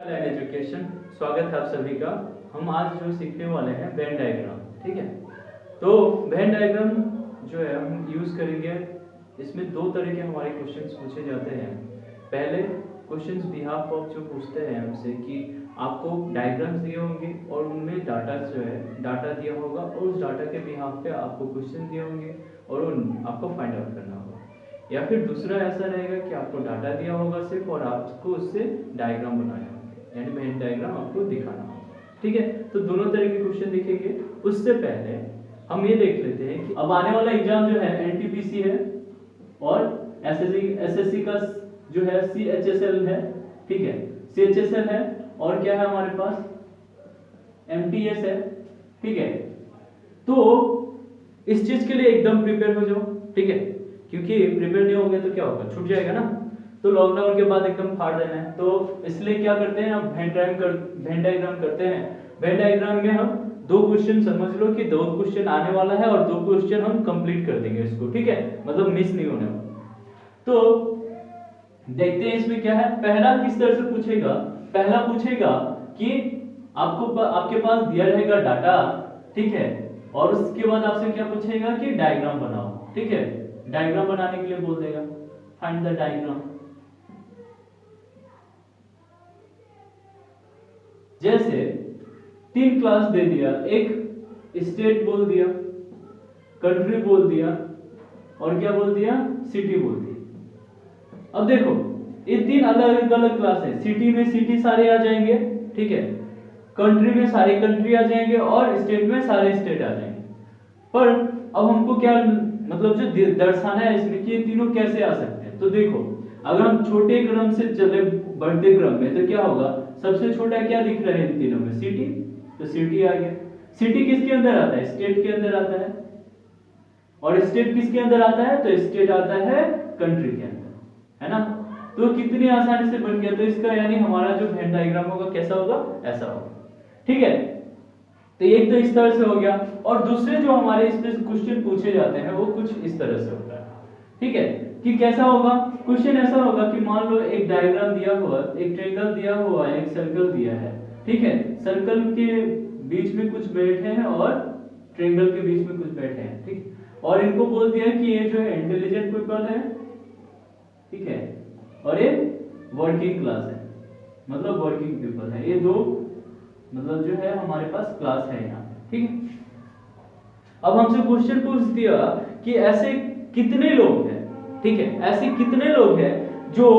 And education, स्वागत है आप सभी का। हम आज जो सीखने वाले हैं वेन डायग्राम, ठीक है। तो वेन डायग्राम जो है हम यूज करेंगे। इसमें दो तरह के हमारे क्वेश्चंस पूछे जाते हैं। पहले क्वेश्चंस बिहाफ ऑफ जो पूछते हैं हमसे कि आपको डायग्राम्स दिए होंगे और उनमें डाटा जो है डाटा दिया होगा और उस डाटा के बिहाफ पे आपको क्वेश्चन दिए होंगे और उन आपको फाइंड आउट करना होगा। या फिर दूसरा ऐसा रहेगा कि आपको डाटा दिया होगा सिर्फ और आपको उससे डायग्राम बनाना होगा, यानी वेन डायग्राम आपको दिखाना होगा, ठीक है। तो दोनों तरह के क्वेश्चन दिखेंगे। उससे पहले हम ये देख लेते हैं कि अब आने वाला एग्जाम जो है एनटीपीसी है और एसएससी का जो है सीएचएसएल है, ठीक है। सीएचएसएल है और क्या है हमारे पास एमटीएस है, ठीक है। तो इस चीज के लिए एकदम प्रिपेयर हो जाओ, ठीक है, क्योंकि प्रिपेयर नहीं होगे तो क्या होगा, छूट जाएगा ना। तो लॉकडाउन के बाद एकदम फाड़ देना है, तो इसलिए क्या करते हैं, हम वेन डायग्राम करते हैं। वेन डायग्राम में हम दो क्वेश्चन, समझ लो कि दो क्वेश्चन आने वाला है और दो क्वेश्चन हम कंप्लीट कर देंगे इसको, ठीक है, मतलब मिस नहीं होने वाला। तो देखते हैं इसमें क्या है। पहला किस तरह से पूछेगा, पहला पूछेगा कि आपके पास दिया रहेगा डाटा, ठीक है, और उसके बाद आपसे क्या पूछेगा कि डायग्राम बनाओ, ठीक है। डायग्राम बनाने के लिए बोल देगा फाइंड द डायग्राम। जैसे 3 क्लास दे दिया, एक स्टेट बोल दिया, कंट्री बोल दिया और क्या बोल दिया, सिटी बोल दिया। अब देखो ये 3 अलग अलग क्लास है। सिटी में सिटी सारे आ जाएंगे, ठीक है, कंट्री में सारी कंट्री आ जाएंगे और स्टेट में सारे स्टेट आ जाएंगे। पर अब हमको क्या मतलब जो दर्शाना है इसमें कि ये तीनों कैसे आ सकते हैं। तो देखो अगर हम छोटे क्रम से चले बढ़ते क्रम में तो क्या होगा, सबसे छोटा क्या दिख रहा है इन तीनों में, सिटी, तो सिटी आ गया। सिटी किसके अंदर आता है, स्टेट के अंदर आता है। और स्टेट किसके अंदर आता है, तो स्टेट आता है कंट्री के अंदर, है ना। तो कितनी आसानी से बन गया। तो इसका यानी हमारा जो वेन डायग्राम होगा कैसा होगा, ऐसा होगा, ठीक है। तो एक तो इस तरह से हो गया और दूसरे जो हमारे इसमें क्वेश्चन पूछे जाते हैं वो कुछ इस तरह से होता है, ठीक है। कि कैसा होगा क्वेश्चन, ऐसा होगा कि मान लो एक डायग्राम दिया हुआ, एक ट्रायंगल दिया हुआ है, एक सर्कल दिया है, ठीक है। सर्कल के बीच में कुछ बैठे हैं और ट्रायंगल के बीच में कुछ बैठे हैं, ठीक। और इनको बोल दिया कि ये जो है इंटेलिजेंट पीपल है, ठीक है, और ये वर्किंग क्लास है, मतलब वर्किंग पीपल है। ये दो मतलब जो है हमारे पास क्लास है यहाँ, ठीक है। अब हमसे क्वेश्चन पूछ दिया कि ऐसे कितने लोग हैं, ठीक है, ऐसे कितने लोग हैं जो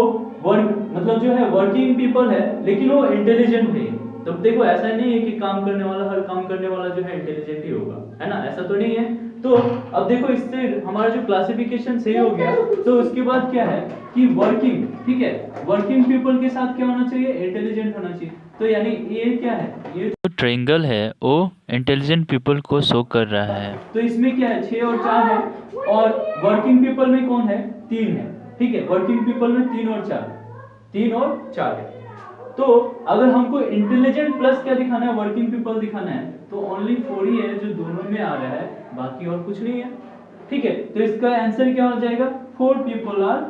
वर्क मतलब जो है वर्किंग पीपल है लेकिन वो इंटेलिजेंट नहीं है। तो देखो ऐसा नहीं है कि काम करने वाला, हर काम करने वाला जो है इंटेलिजेंट ही होगा, है ना, ऐसा तो नहीं है। तो अब देखो इससे हमारा जो क्लासिफिकेशन सही हो गया। तो उसके बाद क्या है कि वर्किंग, ठीक है, वर्किंग पीपल के साथ क्या होना चाहिए, इंटेलिजेंट होना चाहिए। तो यानी ये क्या है, ये जो ट्रायंगल है वो इंटेलिजेंट पीपल को शो कर रहा है। तो इसमें क्या है, 6 और 4 है और वर्किंग पीपल में कौन है, 3 है, ठीक है। वर्किंग पीपल में 3 और 4, 3 और 4 है। तो अगर हमको इंटेलिजेंट प्लस क्या दिखाना है, वर्किंग पीपल दिखाना है, तो ओनली 4 ही है जो दोनों में आ रहा है, बाकी और कुछ नहीं है, ठीक है। तो इसका आंसर क्या हो जाएगा, 4 people are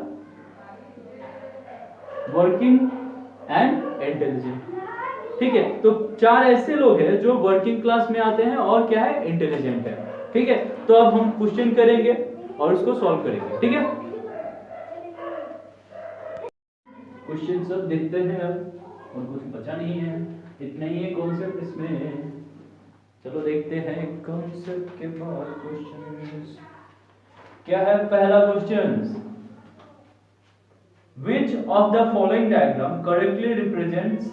working and intelligent, ठीक है। तो 4 ऐसे लोग हैं जो वर्किंग क्लास में आते हैं और क्या है, इंटेलिजेंट है, ठीक है। तो अब हम क्वेश्चन करेंगे और उसको सॉल्व करेंगे, ठीक है। क्वेश्चन सब देखते हैं अब, और कुछ बचा नहीं है, इतना ही है कॉन्सेप्ट इसमें। चलो देखते हैं कॉन्सेप्ट के बाद क्वेश्चन क्या है। पहला question, which of the following diagram correctly represents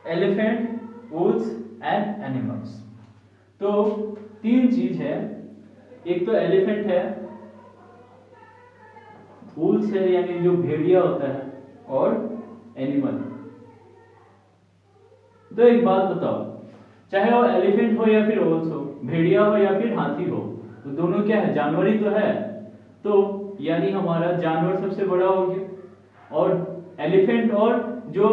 elephant, Wolves and animals. तो 3 चीज है, एक तो एलिफेंट है, वुल्स है यानी जो भेड़िया होता है, और एनिमल। तो एक बात बताओ, चाहे वो एलिफेंट हो या फिर वुल्स हो, भेड़िया हो या फिर हाथी हो, तो दोनों क्या है, जानवर ही तो है। तो यानी हमारा जानवर सबसे बड़ा हो गया और एलिफेंट और जो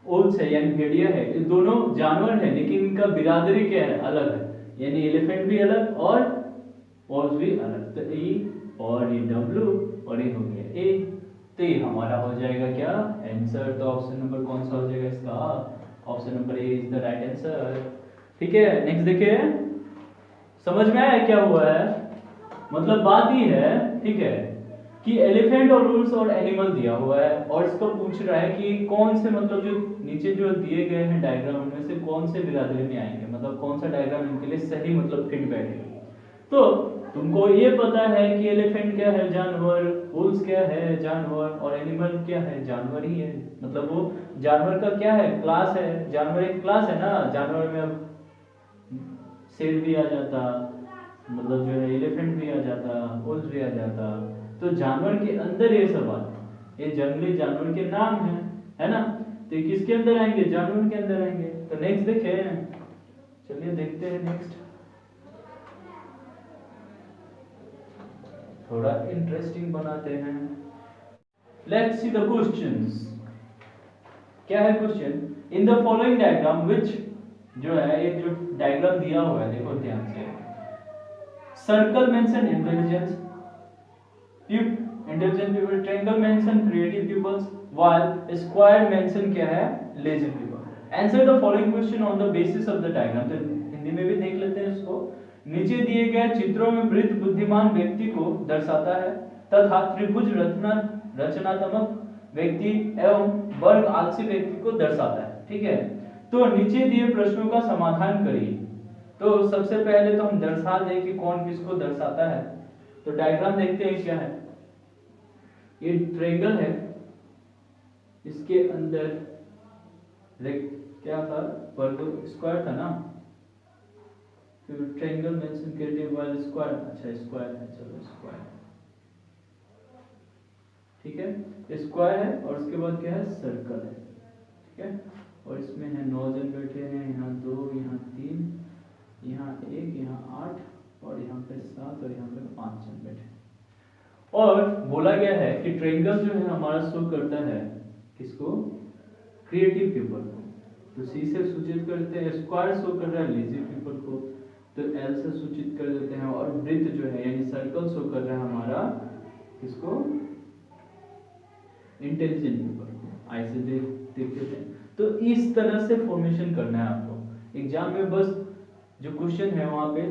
ओल्स है यानी भेड़िया है, ये दोनों जानवर है लेकिन इनका बिरादरी क्या है, अलग है, यानी एलिफेंट भी अलग और ओल्स भी अलग। तो ई और ये डब्ल्यू और ये हो गया ए। तो ये हमारा हो जाएगा क्या आंसर। तो ऑप्शन नंबर कौन सा हो जाएगा इसका, option number A is the right answer. ठीक है, नेक्स्ट देखिए, समझ में आया क्या हुआ है। मतलब बात ये है, ठीक है, कि एलिफेंट और रूल्स और एनिमल दिया हुआ है और इसको पूछ रहा है कि कौन से, मतलब जो नीचे जो दिए गए हैं डायग्राम में से कौन से बिरादरी में आएंगे, मतलब कौन सा डायग्राम इनके लिए सही मतलब फिट बैठेगा। तो तुमको ये पता है कि एलिफेंट क्या है, जानवर, वुल्स क्या है, जानवर, और एनिमल क्या है, जानवर ही है। मतलब वो जानवर का क्या है, क्लास है। जानवर एक क्लास है ना, जानवर में अब शेर भी आ जाता, मतलब जो है एलिफेंट भी आ जाता, वुल्स भी आ जाता। तो जानवर के अंदर ये सब आते हैं, ये जंगली जानवर के नाम है ना। तो ये किसके अंदर आएंगे, जानवर के अंदर आएंगे। तो नेक्स्ट देखें, चलिए देखते हैं नेक्स्ट, थोड़ा इंटरेस्टिंग बनाते हैं। Let's see the questions. क्या है question, in the following diagram which, जो है ये जो डायग्राम दिया हुआ है देखो ध्यान से, circle mention intelligence, intelligent people, triangle mention creative peoples, while square mention क्या है, lazy people. Answer the following question on the basis of the diagram. तो हिंदी में भी देख लेते हैं इसको। नीचे दिए गए चित्रों में वृत्त बुद्धिमान व्यक्ति को दर्शाता है तथा त्रिभुज रचनात्मक व्यक्ति एवं वर्ग आलसी व्यक्ति को दर्शाता है। ठीक है, तो नीचे दिए प्रश्नों का समाधान करिए। तो सबसे पहले तो हम दर्शा दें कि कौन किसको दर्शाता है। तो डायग्राम देखते हैं क्या है। ये ट्रायंगल है, इसके अंदर क्या था, वर्ग स्क्वायर था ना, फिर ट्रायंगल मेंशन क्रिएटिव वाला स्क्वायर, अच्छा स्क्वायर है, चलो स्क्वायर, ठीक है, स्क्वायर है। और उसके बाद क्या है, सर्कल है, ठीक है। और इसमें है 9 जन बैठे हैं, यहाँ 2, यहाँ 3, यहाँ 1, यहाँ 8, और यहाँ पे 7, और यहाँ पे 5 जन बैठे हैं। और बोला गया है कि ट्रायंगल जो है हमारा शो करता है किसको, क्रिएटिव पीपल को। तो सी से सूचित करते हैं, स्क्वायर शो कर रहा है लेजी पीपल को, तो एल से सूचित कर देते हैं। और वृत्त जो है यानी सर्कल शो कर रहा है हमारा किसको, इंटेलिजेंट पीपल को, आई से देख देते हैं। तो इस तरह से फॉर्मेशन करना है आपको एग्जाम में। बस जो क्वेश्चन है वहां पे,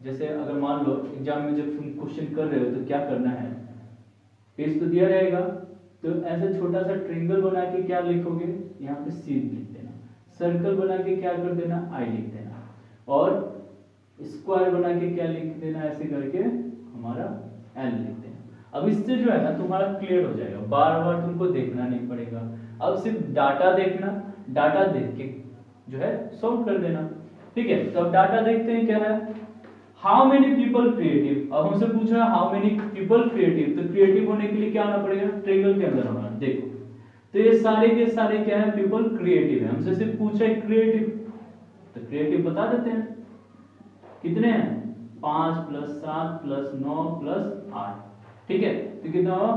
जैसे अगर मान लो एग्जाम में जब तुम क्वेश्चन कर रहे हो तो क्या करना है, पेज तो दिया रहेगा, तो ऐसे छोटा सा ट्रायंगल बना के क्या लिखोगे, यहाँ पे सी लिख देना, सर्कल बना के क्या कर देना, आई लिख देना, और स्क्वायर बना के क्या लिख देना, ऐसे करके हमारा एल लिख देना। अब इससे जो है ना तुम्हारा क्लियर हो जाएगा, बार बार तुमको देखना नहीं पड़ेगा। अब सिर्फ डाटा देखना, डाटा देख के जो है सॉल्व कर देना। ठीक है, तो अब डाटा देखते हैं क्या है, हाउ मेनी पीपल क्रिएटिव। अब हमसे पूछ रहा है हाउ मेनी पीपल क्रिएटिव, तो क्रिएटिव होने के लिए क्या होना पड़ेगा, ट्रायंगल के अंदर होना। देखो तो ये सारे के सारे क्या है, पीपल क्रिएटिव है। हमसे सिर्फ पूछा है क्रिएटिव, तो क्रिएटिव बता देते हैं कितने हैं, 5 + 7 + 9 + 8। ठीक है, तो कितना हुआ,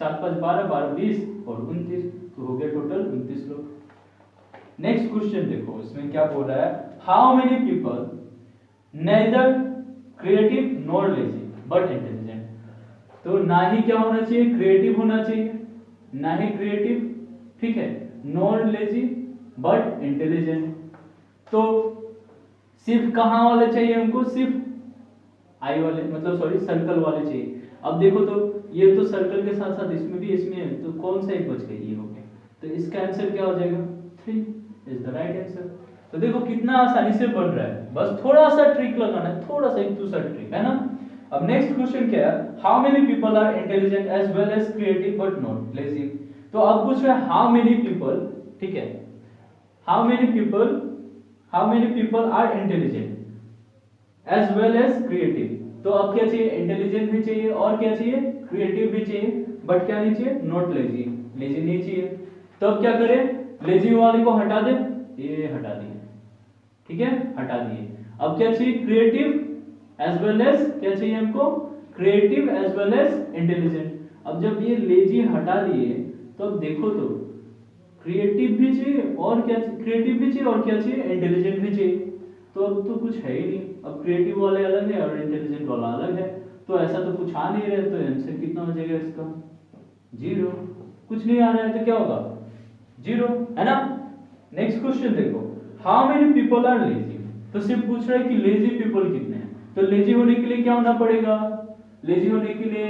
7 × 5 = 12, 12 = 20 और 29, तो हो गया टोटल 29 लोग। नेक्स्ट क्वेश्चन देखो, इसमें क्या बोल रहा है, how many people neither creative nor lazy but intelligent. तो ना ही क्या होना चाहिए, क्रिएटिव होना चाहिए, ना ही क्रिएटिव, ठीक है, नॉर लेजी बट इंटेलिजेंट। तो सिर्फ कहां वाले चाहिए हमको, सिर्फ आई वाले, मतलब सॉरी सर्कल वाले चाहिए। अब देखो तो ये तो सर्कल के साथ साथ इसमें भी, इसमें है, तो कौन सा एक बच गया, ये हो गया। तो इसका आंसर क्या हो जाएगा, 3 इज द राइट आंसर। तो देखो कितना आसानी से बन रहा है, बस थोड़ा सा ट्रिक लगाना है, थोड़ा सा एक दूसरा ट्रिक है ना। अब नेक्स्ट क्वेश्चन क्या है, how many people are intelligent as well as creative but not lazy. तो अब पूछ रहा है हाउ मेनी पीपल, ठीक है, how many people are intelligent as well as creative. तो अब क्या चाहिए, इंटेलिजेंट भी चाहिए और क्या चाहिए, क्रिएटिव भी चाहिए, बट क्या नहीं चाहिए, नॉट लेजी, लेजी नहीं चाहिए। तो अब क्या करें, लेजी वाले को हटा दे, ये हटा दिए, ठीक है, हटा दिए। अब क्या चाहिए, क्रिएटिव एज वेल एज, क्या चाहिए हमको, creative as well as intelligent. अब जब ये लेजी हटा दिए तो अब देखो तो क्रिएटिव भी चाहिए और क्या, क्रिएटिव भी चाहिए और क्या चाहिए, इंटेलिजेंट भी चाहिए। तो अब तो कुछ है ही नहीं, अब क्रिएटिव वाले अलग है और इंटेलिजेंट वाला अलग है। तो ऐसा तो कुछ आ नहीं रहा है, तो आंसर कितना हो जाएगा इसका 0। कुछ नहीं आ रहा है तो क्या होगा 0, है ना। नेक्स्ट क्वेश्चन देखो, how many people are lazy. तो सिर्फ पूछ रहा है कि लेजी पीपल कितने हैं। तो लेजी होने के लिए क्या होना पड़ेगा, लेजी होने के लिए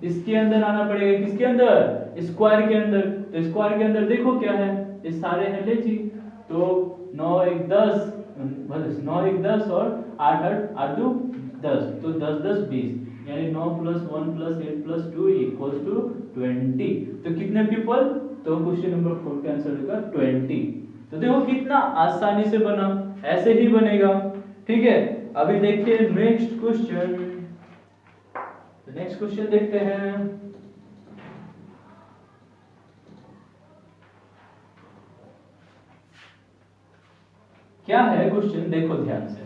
इसके अंदर आना पड़ेगा, किसके अंदर, स्क्वायर के अंदर। तो स्क्वायर के अंदर देखो क्या है, ये सारे हैं लेजी। तो 9 1 10 9 1 10 और 8 8 8 2 10, तो 10 10 20, यानी 9 + 1 + 8 + 2 = 20। तो कितने पीपल, तो क्वेश्चन नंबर 4 का आंसर होगा 20। तो देखो कितना आसानी से बना, ऐसे ही बनेगा, ठीक है। अभी देखिए नेक्स्ट क्वेश्चन, नेक्स्ट क्वेश्चन देखते हैं। क्या है क्वेश्चन, देखो ध्यान से।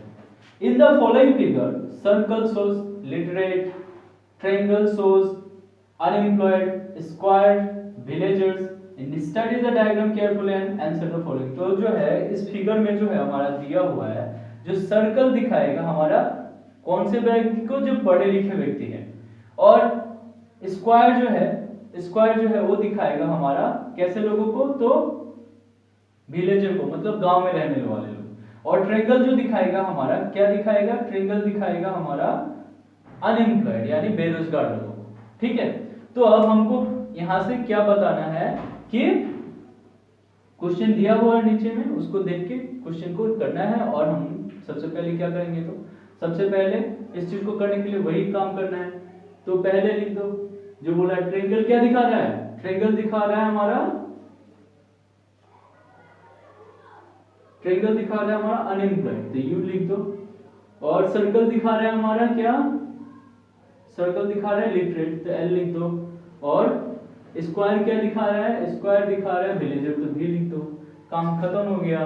In the following figure circle shows literate, triangle shows unemployed, square villagers. Study the diagram carefully and answer the following. तो जो है इस फिगर में जो है हमारा दिया हुआ है, जो सर्कल दिखाएगा हमारा कौन से व्यक्ति को, जो पढ़े लिखे व्यक्ति हैं, और स्क्वायर जो है वो दिखाएगा हमारा कैसे लोगों को, तो विलेजर को, मतलब गांव में रहने वाले लोग। और ट्रायंगल जो दिखाएगा हमारा, क्या दिखाएगा, ट्रायंगल दिखाएगा हमारा अनएम्प्लॉयड यानी बेरोजगार लोगों को, ठीक है। तो अब हमको यहां से क्या बताना है कि क्वेश्चन दिया हुआ है नीचे में, उसको देख के क्वेश्चन को करना है। और हम सबसे पहले क्या करेंगे, तो सबसे पहले इस चीज को करने के लिए वही काम करना है। तो पहले लिख दो, जो बोला ट्रायंगल क्या दिखा रहा है, ट्रायंगल दिखा रहा है हमारा, ट्रायंगल दिखा रहा है हमारा अनएम्प्लॉयड, तो यू लिख दो। और सर्कल दिखा रहा है हमारा क्या, सर्कल दिखा रहा है लिटरेट, तो एल लिख दो। और स्क्वायर क्या दिखा रहा है, स्क्वायर दिखा रहा है विलेजर, तो भी लिख दो। काम खत्म हो गया।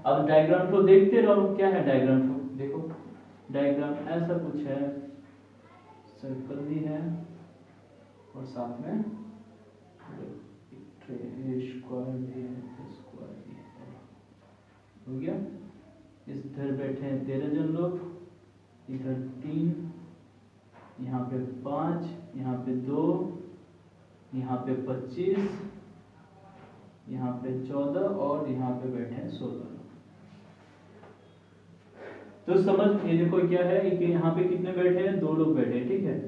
अब डायग्राम फ्लो देखते रहो, क्या है डायग्राम फ्लो, देखो डायग्राम ऐसा कुछ है, सर्कल भी है और साथ में स्क्वायर भी है, स्क्वायर भी है, हो गया। इधर बैठे हैं 13 जन लोग, इधर 3, यहाँ पे 5, यहाँ पे 2, यहाँ पे 25, यहाँ पे 14 और यहाँ पे बैठे हैं 16। तो समझ, ये देखो क्या है कि यहाँ पे कितने बैठे हैं, 2 लोग बैठे हैं, ठीक है।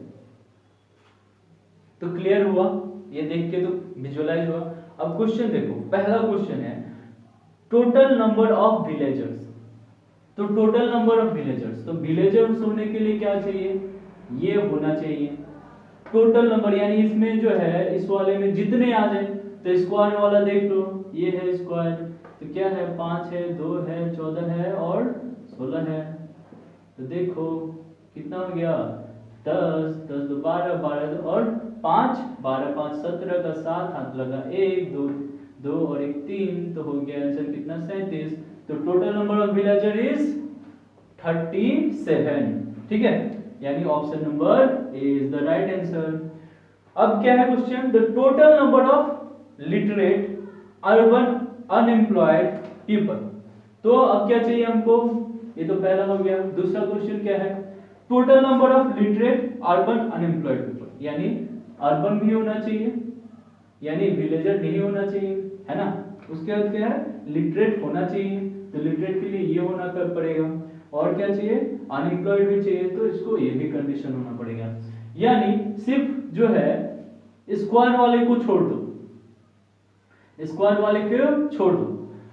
तो क्लियर हुआ, ये देख के तो विजुअलाइज हुआ। अब क्वेश्चन देखो, पहला क्वेश्चन है टोटल नंबर ऑफ विलेजर्स। तो टोटल नंबर ऑफ विलेजर्स, तो विलेजर्स होने के लिए क्या चाहिए, ये होना चाहिए टोटल नंबर, यानी इसमें जो है इस वाले में जितने आ जाए। तो स्क्वायर वाला देख लो, ये है स्क्वायर, तो क्या है 5 है, 2 है, 14 है और 16 है। तो देखो कितना हो गया 10 10 2 12 12 और 5 12 5 17 का 7 हाथ लगा 1 2 2 और 1 3, तो हो गया आंसर कितना 37। तो total number of villager is 37, ठीक है, यानी option number A is the right answer. अब क्या है question, the total number of literate urban unemployed people. तो अब क्या चाहिए हमको, ये तो पहला हो गया। दूसरा क्वेश्चन क्या है, total number of literate urban unemployed people, यानी अर्बन भी होना चाहिए, यानी विलेजर नहीं होना चाहिए, है ना। उसके बाद क्या है, लिटरेट होना चाहिए, तो लिटरेट के लिए ये होना कर पड़ेगा। और क्या चाहिए, अनएम्प्लॉयड भी चाहिए, तो इसको ये भी कंडीशन होना पड़ेगा। यानी सिर्फ जो है स्क्वायर वाले को छोड़ दो, स्क्वायर वाले को छोड़ दो।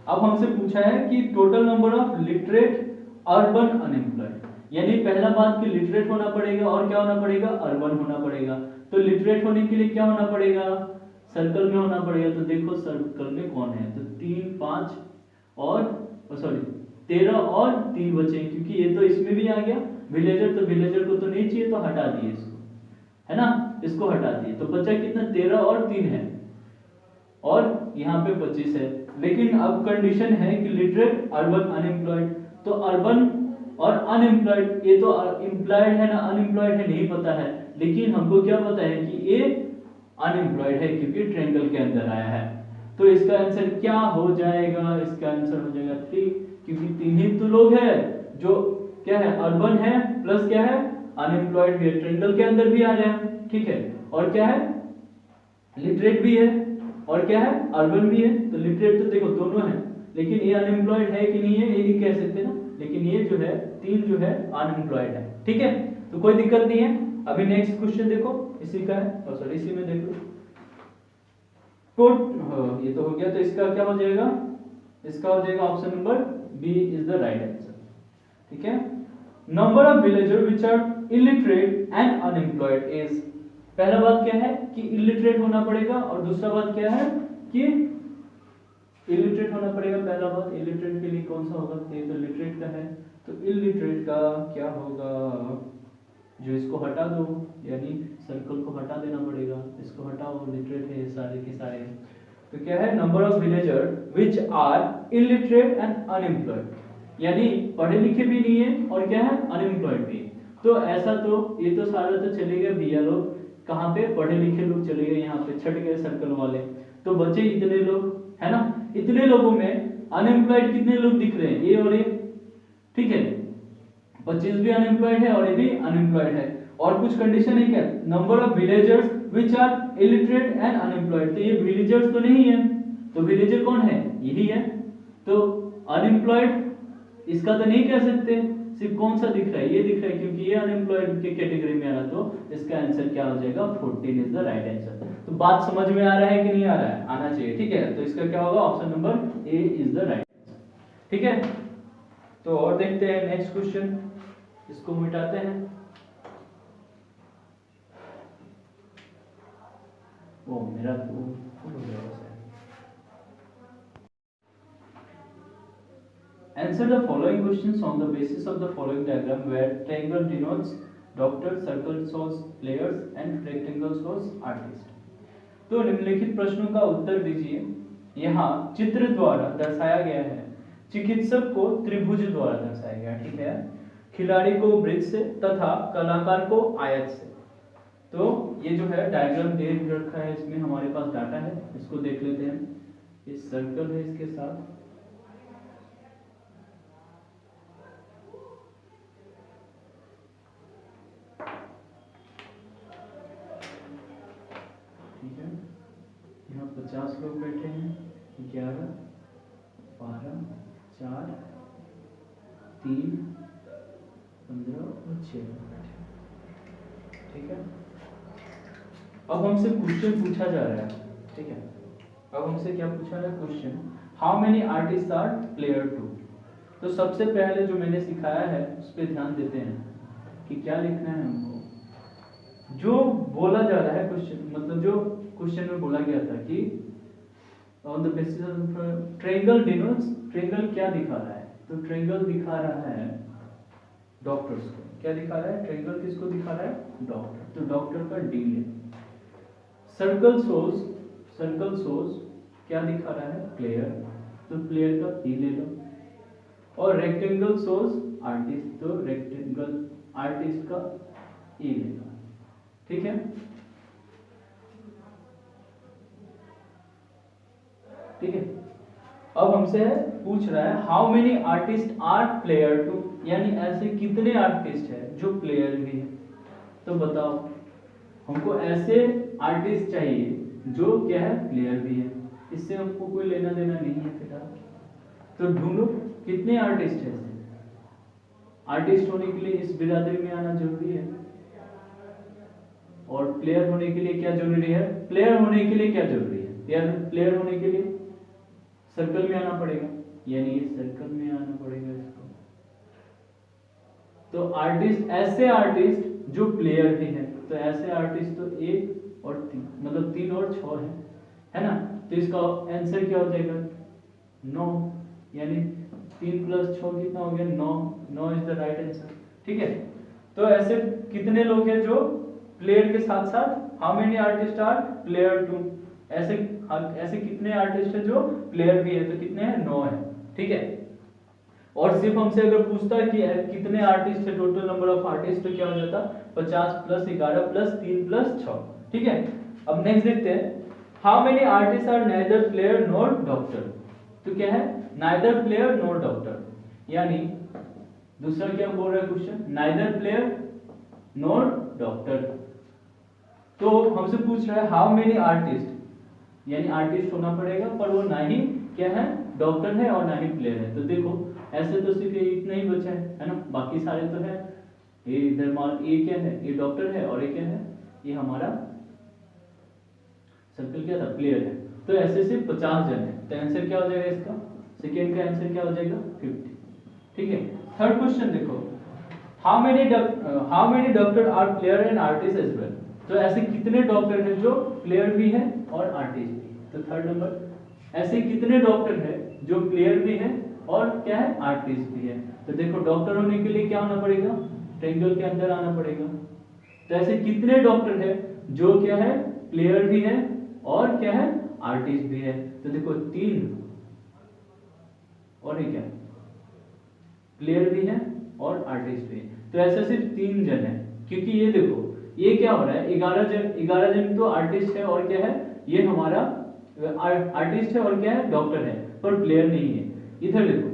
अब हमसे पूछा है कि total number of literate urban unemployed, यानी पहला बात कि लिटरेट होना पड़ेगा और क्या होना पड़ेगा, अर्बन होना पड़ेगा। तो लिटरेट होने के लिए क्या होना पड़ेगा, सर्कल में होना पड़ेगा। तो देखो सर्कल में कौन है, तो 3 5 और सॉरी 13 और 3 बचे, क्योंकि ये तो इसमें भी आ गया विलेजर, तो विलेजर को तो नहीं चाहिए, तो हटा दिए इसको, है ना, इसको हटा दिए। तो बचा कितना 13 और 3 है, और यहाँ पे 25 है। लेकिन अब कंडीशन है कि लिटरेट अर्बन अनएम्प्लॉयड, तो अर्बन और अनएम्प्लॉयड, ये तो एम्प्लॉयड है ना अनएम्प्लॉयड है नहीं पता है, लेकिन हमको क्या पता है कि ये अनएम्प्लॉयड है क्योंकि ट्रायंगल के अंदर आया है। तो इसका आंसर क्या हो जाएगा, इसका आंसर हो जाएगा 3, क्योंकि 3 ही तो लोग हैं जो क्या है अर्बन है प्लस क्या है अनएम्प्लॉयड भी है, ट्रायंगल के अंदर भी आ जाए, ठीक है। और क्या है, लिटरेट भी है, और क्या है, अर्बन भी है। तो लिटरेट तो देखो दोनों है, लेकिन ये अनएम्प्लॉयड है कि नहीं है ये नहीं कह सकते ना, लेकिन ये जो है तीन जो है अनएम्प्लॉयड है, ठीक है। तो कोई दिक्कत नहीं है। अभी नेक्स्ट क्वेश्चन देखो, इसी का है, सॉरी इसी में देख लो। ये तो हो गया, तो इसका क्या हो जाएगा, इसका हो जाएगा option number B is the right answer, ठीक है। Number of villager which are illiterate and unemployed is, पहला बात क्या है कि इलिटरेट होना पड़ेगा, और दूसरा बात क्या है कि इलिटरेट होना पड़ेगा। पहला बात इलिटरेट के लिए कौन सा होगा, ये तो लिटरेट का है, तो इलिटरेट का क्या होगा, जो इसको हटा दो, यानी सर्कल को हटा देना पड़ेगा, इसको हटाओ, लिटरेट है सारे के सारे। तो क्या है, number of villager which are illiterate and unemployed, यानी पढ़े लिखे भी नहीं है और क्या है, अनएम्प्लॉयड भी। तो ऐसा तो ये तो सारा तो चलेगा भैया, लोग कहाँ पे, पढ़े लिखे लोग चले गए, यहाँ पे छट गए सर्कल वाले, तो बचे इतने लोग, है ना। इतने लोगों में अनएम्प्लॉयड कितने लोग दिख रहे हैं, ये और ये, ठीक है। 25 भी अनएम्प्लॉयड है और ये भी अनएम्प्लॉयड है। और कुछ कंडीशन है क्या, number of villagers which are illiterate and unemployed, तो ये विलेजर्स तो नहीं है, तो विलेजर कौन है, यही है। तो अनएम्प्लॉयड इसका तो नहीं कह सकते, सिर्फ कौन सा दिख रहा है, ये दिख रहा है, क्योंकि ये अनएम्प्लॉयड के कैटेगरी में आ रहा, तो इसका आंसर क्या हो जाएगा, 14 इज द राइट आंसर। तो बात समझ में आ रहा है कि नहीं आ रहा है, आना चाहिए, ठीक है। तो इसका क्या होगा, option number A is the right answer, ठीक है। तो और देखते हैं नेक्स्ट क्वेश्चन, इसको मिटाते हैं। वो मेरा तो फुल हो गया वैसे। Answer the following questions on the basis of the following diagram where triangle denotes doctor, circle shows players and rectangle shows artist. तो निम्नलिखित प्रश्नों का उत्तर दीजिए। यहाँ चित्र द्वारा दर्शाया गया है, चिकित्सक को त्रिभुज द्वारा दर्शाया गया, ठीक है, खिलाड़ी को वृत्त से तथा कलाकार को आयत से। तो ये जो है डायग्राम दे रखा है, इसमें हमारे पास डाटा है, इसको देख लेते हैं। इस सर्कल है इसके साथ, ठीक है। यहाँ 50 लोग बैठे हैं, 11, 12, 4, 3, 15 और 6 लोग बैठे हैं, ठीक है। अब हमसे क्वेश्चन पूछा जा रहा है, ठीक है। अब हमसे क्या पूछा रहा है question, how many artist are player too. तो सबसे पहले जो मैंने सिखाया है उस पर ध्यान देते हैं कि क्या लिखना है हमको। जो बोला जा रहा है क्वेश्चन, मतलब जो क्वेश्चन में बोला गया था कि on the basis of triangle denotes, triangle क्या दिखा रहा है, तो ट्रायंगल दिखा रहा है डॉक्टर्स को। क्या दिखा रहा है, ट्रायंगल किसको दिखा रहा है, डॉक्टर, तो डॉक्टर का डी है। सर्कल सोज क्या दिखा रहा है, प्लेयर, तो प्लेयर का ई ले लो। और रेक्टेंगल सोज आर्टिस्ट, तो रेक्टेंगल आर्टिस्ट का ई ले लो, ठीक है। ठीक है, अब हमसे पूछ रहा है how many artist are player too, यानी ऐसे कितने आर्टिस्ट है जो प्लेयर भी है। तो बताओ, हमको ऐसे आर्टिस्ट चाहिए जो क्या है, प्लेयर भी है, इससे हमको कोई लेना देना नहीं है फिलहाल। तो ढूंढो कितने आर्टिस्ट है। आर्टिस्ट होने के लिए इस बिरादरी में आना जरूरी है, और प्लेयर होने के लिए क्या जरूरी है, प्लेयर होने के लिए क्या जरूरी है, यार प्लेयर होने के लिए सर्कल में आना पड़ेगा, यानी ये सर्कल में आना पड़ेगा इसको। तो आर्टिस्ट, ऐसे आर्टिस्ट जो प्लेयर भी है, तो ऐसे आर्टिस्ट तो 1 और 3, मतलब 3 और 6 है ना। तो इसका आंसर क्या हो जाएगा, 9, यानी 3 + 6 कितना हो गया, 9 इज द राइट आंसर, ठीक है। तो ऐसे कितने लोग हैं जो प्लेयर के साथ साथ, how many artist are player too, ऐसे कितने आर्टिस्ट है जो प्लेयर भी है, तो कितने हैं, 9 है, ठीक है। और सिर्फ हमसे अगर पूछता है कि कितने आर्टिस्ट है, टोटल नंबर ऑफ आर्टिस्ट, तो क्या हो जाता, 50 + 11 + 3 + 6, ठीक है। अब नेक्स्ट देखते हैं, how many artist are neither player nor doctor. तो क्या है, नाइदर प्लेयर नॉर डॉक्टर, यानी दूसरा क्या बोल रहा है question, neither player not doctor. तो हमसे पूछ रहा है हाउ मेनी आर्टिस्ट, यानी आर्टिस्ट होना पड़ेगा, पर वो ना ही क्या है डॉक्टर है और ना ही प्लेयर है। तो देखो ऐसे तो सिर्फ ये इतना ही बचा है ना, बाकी सारे तो है। ये इधर मान ये क्या है, ये डॉक्टर है, और ये क्या है, ये हमारा सर्कल क्या था, प्लेयर है। तो ऐसे से 50 जन है। तो आंसर क्या हो जाएगा इसका, सेकेंड का आंसर क्या हो जाएगा 50। ठीक है। थर्ड क्वेश्चन देखो, how many doctor are player and artist as well. तो ऐसे कितने डॉक्टर हैं जो प्लेयर भी है और आर्टिस्ट भी। तो थर्ड नंबर, ऐसे कितने डॉक्टर हैं जो प्लेयर भी है और क्या है आर्टिस्ट भी है। तो देखो डॉक्टर होने के लिए क्या होना पड़ेगा, ट्रायंगल के अंदर आना पड़ेगा। तो ऐसे कितने डॉक्टर है जो क्या है प्लेयर भी है और क्या है आर्टिस्ट भी है। तो देखो 3, और ये क्या प्लेयर भी है और आर्टिस्ट भी है। तो ऐसे सिर्फ 3 जन है, क्योंकि ये देखो ये क्या हो रहा है 11 जन तो आर्टिस्ट है और क्या है ये हमारा आर्टिस्ट है और क्या है डॉक्टर है, पर प्लेयर नहीं है। इधर देखो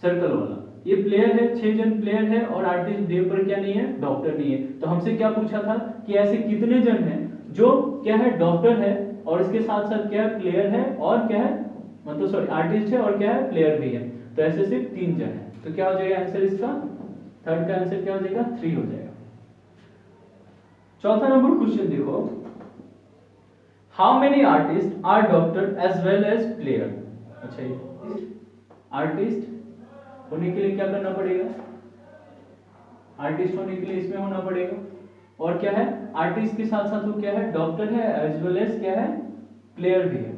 सर्कल वाला ये प्लेयर है, 6 जन प्लेयर है और आर्टिस्ट भी है, पर क्या नहीं है डॉक्टर नहीं है। तो हमसे क्या पूछा था कि ऐसे कितने जन हैं जो क्या है डॉक्टर है और इसके साथ साथ क्या है प्लेयर है और क्या है मतलब सॉरी आर्टिस्ट है और क्या है प्लेयर भी है। तो ऐसे सिर्फ 3 जन है। तो क्या हो जाएगा आंसर इसका, थर्ड का आंसर क्या हो जाएगा 3 हो जाएगा। चौथा नंबर क्वेश्चन देखो, how many artist are doctor as well as player. अच्छा ये आर्टिस्ट होने के लिए क्या करना पड़ेगा, आर्टिस्ट होने के लिए इसमें होना पड़ेगा और क्या है आर्टिस्ट के साथ साथ वो क्या है डॉक्टर है एज वेल एज क्या है प्लेयर भी है।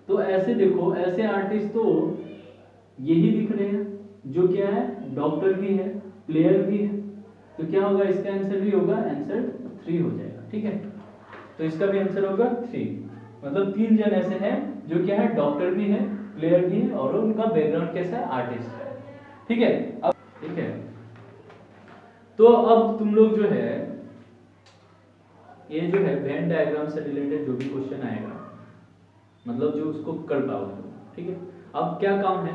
तो ऐसे देखो ऐसे आर्टिस्ट तो यही दिख रहे हैं जो क्या है डॉक्टर भी है प्लेयर भी है। तो क्या होगा इसका आंसर भी होगा आंसर 3 हो जाएगा। ठीक है, तो इसका भी आंसर होगा 3, मतलब 3 जन ऐसे हैं जो क्या है डॉक्टर भी है प्लेयर भी है और उनका बैकग्राउंड कैसा है आर्टिस्ट है। ठीक है, अब ठीक है तो अब तुम लोग जो है ये जो है वेन डायग्राम से रिलेटेड जो भी क्वेश्चन आएगा मतलब जो उसको कर पाओगे। ठीक है, अब क्या काम है,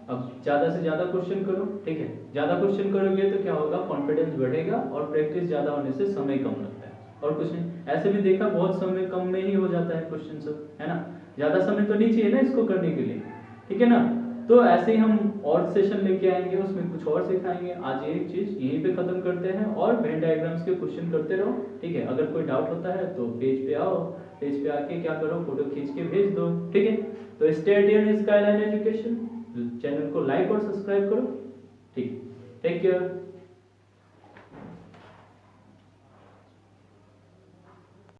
अब ज्यादा से ज्यादा क्वेश्चन करो। ठीक है, ज्यादा क्वेश्चन करोगे तो क्या होगा कॉन्फिडेंस बढ़ेगा और प्रैक्टिस ज्यादा होने से समय कम लगता है और कुछ नहीं। ऐसे भी देखा बहुत समय कम में ही हो जाता है क्वेश्चन सब, है ना, ज्यादा समय तो नहीं चाहिए ना इसको करने के लिए। ठीक है ना, तो ऐसे ही हम और सेशन लेके आएंगे उसमें कुछ और सिखाएंगे। आज एक चीज यहीं पे खत्म करते हैं और वेन डायग्राम्स के क्वेश्चन करते रहो। ठीक है, अगर कोई डाउट होता है तो पेज पे आओ, पेज पे आके क्या करो फोटो खींच के भेज दो। ठीक है, तो stay tuned in skyline education, channel को लाइक और सब्सक्राइब करो। ठीक, टेक केयर।